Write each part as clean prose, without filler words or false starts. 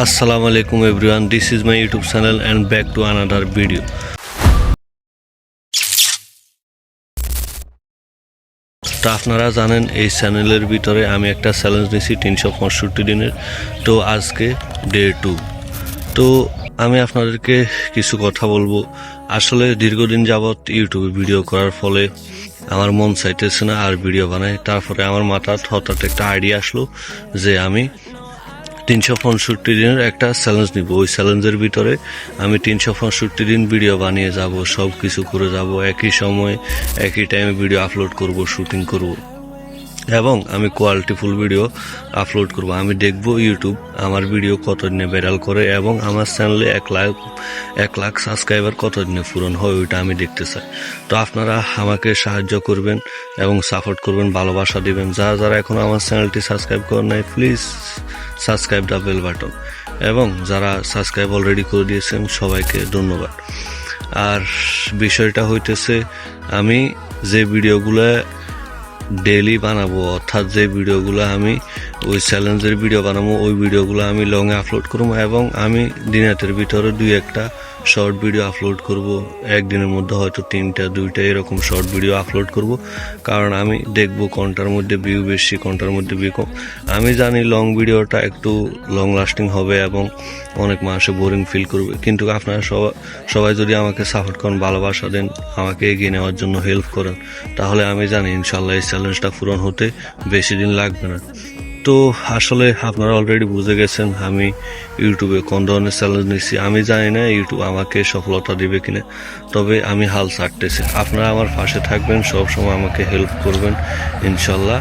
Assalamu alaikum everyone, this is my YouTube channel and back to another video. তো আপনারা জানেন এই চ্যানেলের ভিতরে আমি একটা চ্যালেঞ্জ নিয়েছি 365 দিনের। তো আজকে ডে 2। তো আমি আপনাদেরকে কিছু কথা বলবো। আসলে দীর্ঘদিন যাবৎ ইউটিউবে ভিডিও করার ফলে আমার মন চাইতেছে না আর ভিডিও বানাই। তারপরে আমার মাথায় হঠাৎ একটা আইডিয়া আসলো যে আমি 365 দিনের একটা চ্যালেঞ্জ নিব। ওই চ্যালেঞ্জের ভিতরে আমি 365 দিন ভিডিও বানিয়ে যাব, সব কিছু করে যাব, একই সময় একই টাইমে ভিডিও আপলোড করব, শুটিং করব এবং আমি কোয়ালিটিফুল ভিডিও আপলোড করব। আমি দেখব ইউটিউব আমার ভিডিও কতদিনে ভাইরাল করে এবং আমার চ্যানেলে 1 লাখ সাবস্ক্রাইবার কতদিনে পূরণ হয় ওইটা আমি দেখতে চাই। তো আপনারা আমাকে সাহায্য করবেন এবং সাপোর্ট করবেন, ভালোবাসা দিবেন। যারা এখন আমার চ্যানেলটি সাবস্ক্রাইব করেন নাই, please subscribe the bell button, এবং যারা সাবস্ক্রাইব অলরেডি করে দিয়েছেন সবাইকে ধন্যবাদ। আর বিষয়টা হইতেছে, আমি যে ভিডিওগুলো ডেইলি বানাবো, অর্থাৎ যে ভিডিওগুলো আমি ওই চ্যালেঞ্জের ভিডিও বানাবো, ওই ভিডিওগুলো আমি লংয়ে আপলোড করবো এবং আমি দিনের ভিতরে 2-1টা শর্ট ভিডিও আপলোড করব। একদিনের মধ্যে হয়তো 3টা-2টা এরকম শর্ট ভিডিও আপলোড করব, কারণ আমি দেখব কোনটার মধ্যে ভিউ বেশি, কোনটার মধ্যে ভিউ কম। আমি জানি লং ভিডিওটা একটু লং লাস্টিং হবে এবং অনেক মানুষে বোরিং ফিল করবে, কিন্তু আপনারা সবাই যদি আমাকে সাপোর্ট করেন, ভালোবাসা দেন, আমাকে এগিয়ে নেওয়ার জন্য হেল্প করেন, তাহলে আমি জানি ইনশাল্লাহ এই চ্যালেঞ্জটা পূরণ হতে বেশি দিন লাগবে না। তো আসলে আপনারা অলরেডি বুঝে গেছেন আমি ইউটিউবে কোন ধরনের চ্যালেঞ্জ নিচ্ছি। আমি জানি না ইউটিউব আমাকে সফলতা দিবে কিনা, তবে আমি হাল ছাড়তেছি। আপনারা আমার পাশে থাকবেন, সবসময় আমাকে হেল্প করবেন, ইনশাল্লাহ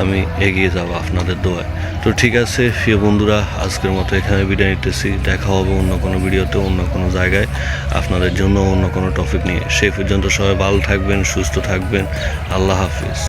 আমি এগিয়ে যাব আপনাদের দোয়ায়। তো ঠিক আছে প্রিয় বন্ধুরা, আজকের মতো এখানে বিদায় নিতেছি। দেখা হবে অন্য কোনো ভিডিওতে, অন্য কোনো জায়গায়, আপনাদের জন্য অন্য কোনো টপিক নিয়ে। সেই পর্যন্ত সবাই ভালো থাকবেন, সুস্থ থাকবেন। আল্লাহ হাফিজ।